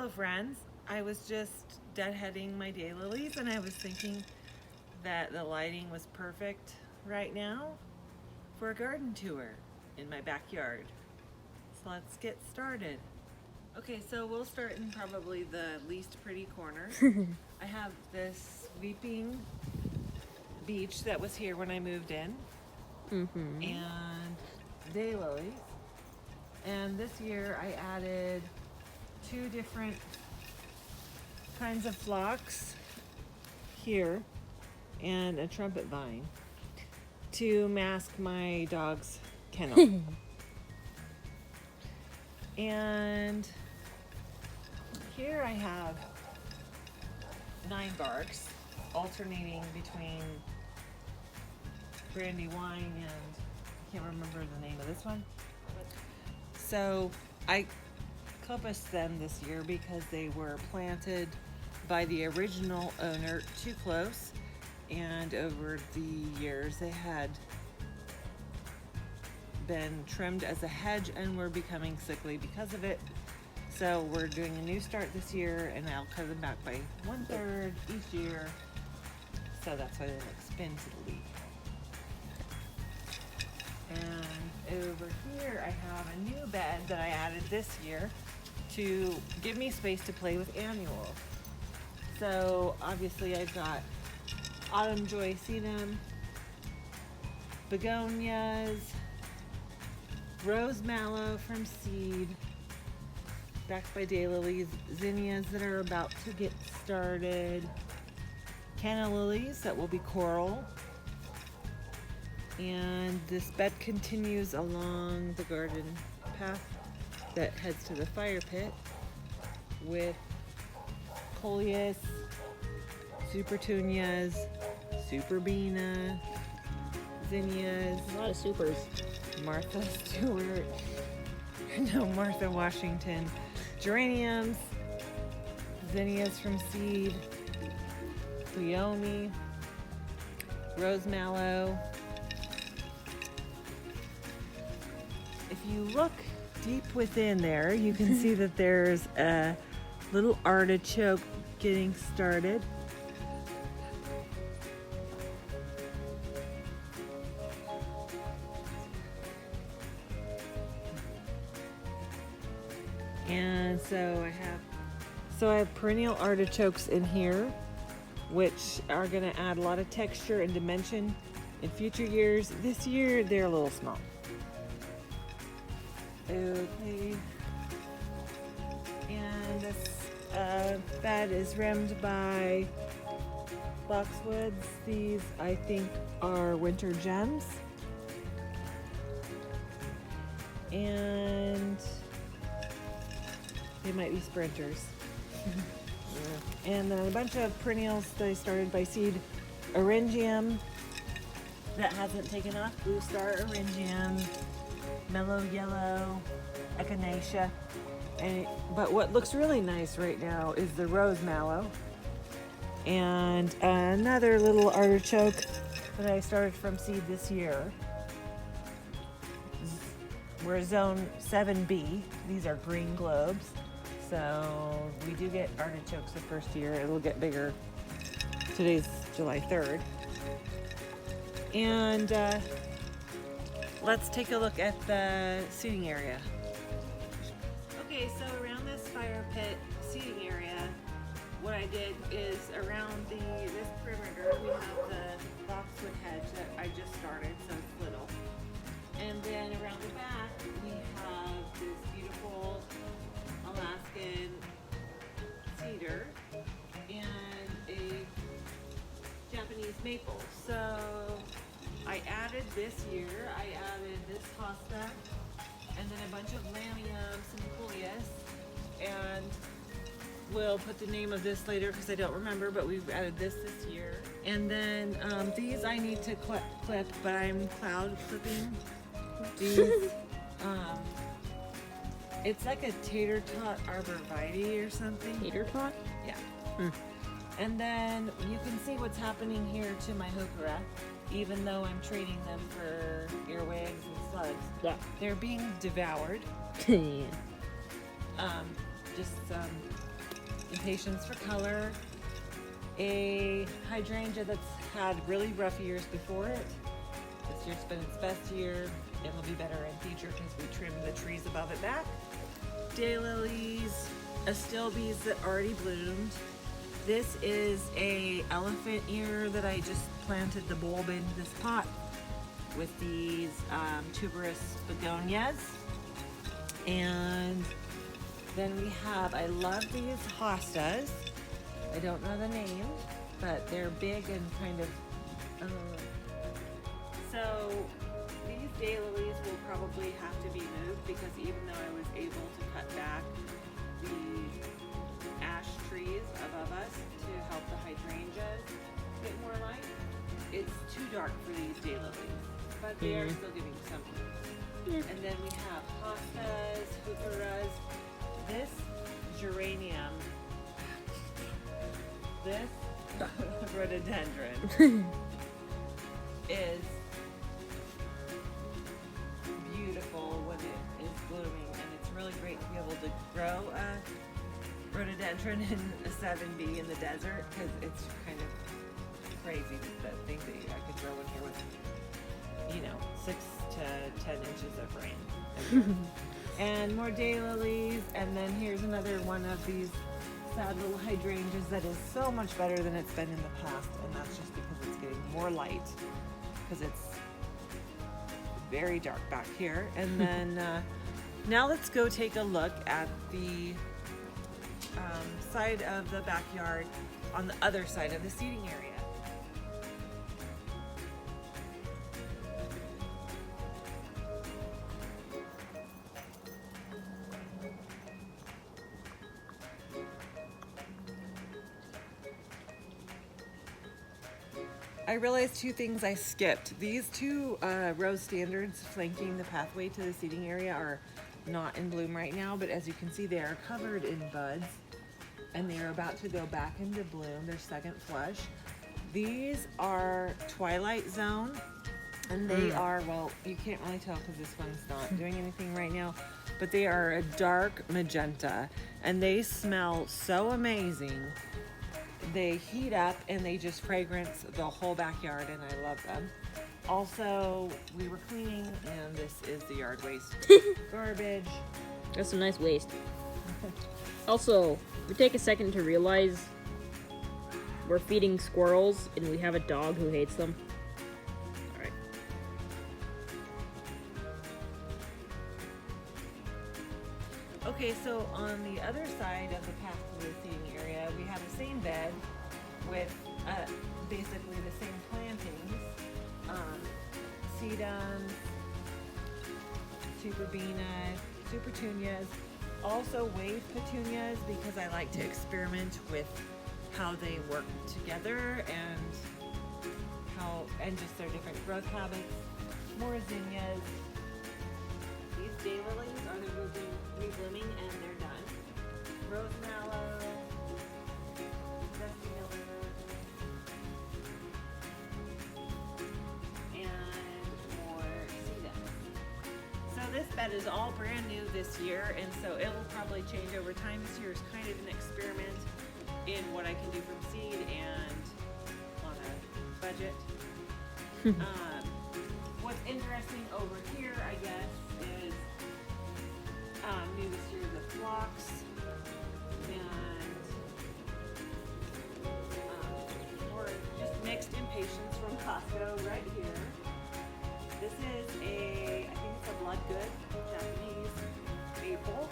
Hello friends, I was just deadheading my daylilies and I was thinking that the lighting was perfect right now for a garden tour in my backyard. So let's get started. Okay, so we'll start in probably the least pretty corner. I have this weeping beech that was here when I moved in, and daylilies. And this year I added 2 different kinds of phlox here and a trumpet vine to mask my dog's kennel. And here I have 9 barks alternating between Brandywine and I can't remember the name of this one. So I compassed them this year because they were planted by the original owner too close, and over the years they had been trimmed as a hedge and were becoming sickly because of it. So we're doing a new start this year, and I'll cut them back by 1/3 each year. So that's why they look spin to the leaf. And over here I have a new bed that I added this year to give me space to play with annuals. So obviously I've got autumn joyceum, begonias, rose mallow from seed, backed by daylilies, zinnias that are about to get started, canna lilies that will be coral. And this bed continues along the garden path that heads to the fire pit with coleus, supertunias, superbena, zinnias, A lot of supers. Martha Stewart, Martha Washington, geraniums, zinnias from seed, leone, rose mallow. If you look deep within there, you can see that there's a little artichoke getting started. And so I have perennial artichokes in here, which are going to add a lot of texture and dimension in future years. This year they're a little small. Okay, and this bed is rimmed by boxwoods. These I think are winter gems, and they might be sprinters. And then a bunch of perennials that I started by seed. Eryngium that hasn't taken off, blue star eryngium, mellow yellow, echinacea. But what looks really nice right now is the rose mallow. And another little artichoke that I started from seed this year. We're zone 7B. These are green globes. So we do get artichokes the first year. It'll get bigger. Today's July 3rd. And let's take a look at the seating area. Okay, so around this fire pit seating area, what I did is around this perimeter, we have the boxwood hedge that I just started, so it's little. And then around the back, we have this beautiful Alaskan cedar and a Japanese maple. So I added this year, this hosta, and then a bunch of lamium, some coleus, and we'll put the name of this later because I don't remember, but we've added this year. And then these I need to clip, but I'm cloud clipping these. It's like a tater tot arborvitae or something. Tater tot? Yeah. And then you can see what's happening here to my heuchera, even though I'm treating them for earwigs and slugs. Yeah. They're being devoured. Yeah. Just some Impatiens for color. A hydrangea that's had really rough years before it. This year's been its best year. It'll be better in future because we trimmed the trees above it back. Daylilies, astilbes that already bloomed. This is a elephant ear that I just planted the bulb in this pot with these tuberous begonias. And then we have, I love these hostas. I don't know the name, but they're big and kind of, so these daylilies will probably have to be moved because even though I was able to cut back the ash trees above us to help the hydrangeas get more light, it's too dark for these daylilies, but they are still giving something. And then we have hostas, heucheras, this geranium, this rhododendron is beautiful when it is blooming, and it's really great to be able to grow a rhododendron in a 7B in the desert because it's kind of crazy that thing that I could grow in here with, you know, 6 to 10 inches of rain. And more daylilies, and then here's another one of these sad little hydrangeas that is so much better than it's been in the past, and that's just because it's getting more light because it's very dark back here. And then now let's go take a look at the side of the backyard on the other side of the seating area. I realized 2 things I skipped. These 2 rose standards flanking the pathway to the seating area are not in bloom right now, but as you can see, they are covered in buds and they are about to go back into bloom, their second flush. These are Twilight Zone, and they are, well, you can't really tell because this one's not doing anything right now, but they are a dark magenta and they smell so amazing. They heat up and they just fragrance the whole backyard, and I love them. Also, we were cleaning and this is the yard waste garbage. That's some nice waste. Also, we take a second to realize we're feeding squirrels and we have a dog who hates them. Alright. Okay, so on the other side of the path to the seating area, we have the same bed with basically the same plantings. Sedums, superbena, supertunias, also wave petunias because I like to experiment with how they work together and just their different growth habits. More zinnias. These daylilies are the reblooming and they're done. Rose mallow, dusty miller, and more sedums. So this bed is all brand new this year, and so it will probably change over time. This year is kind of an experiment in what I can do from seed and on a budget. What's interesting over here, I guess, is new this year the phlox and or just mixed impatiens from Costco right here. This is I think it's a Bloodgood Japanese maple.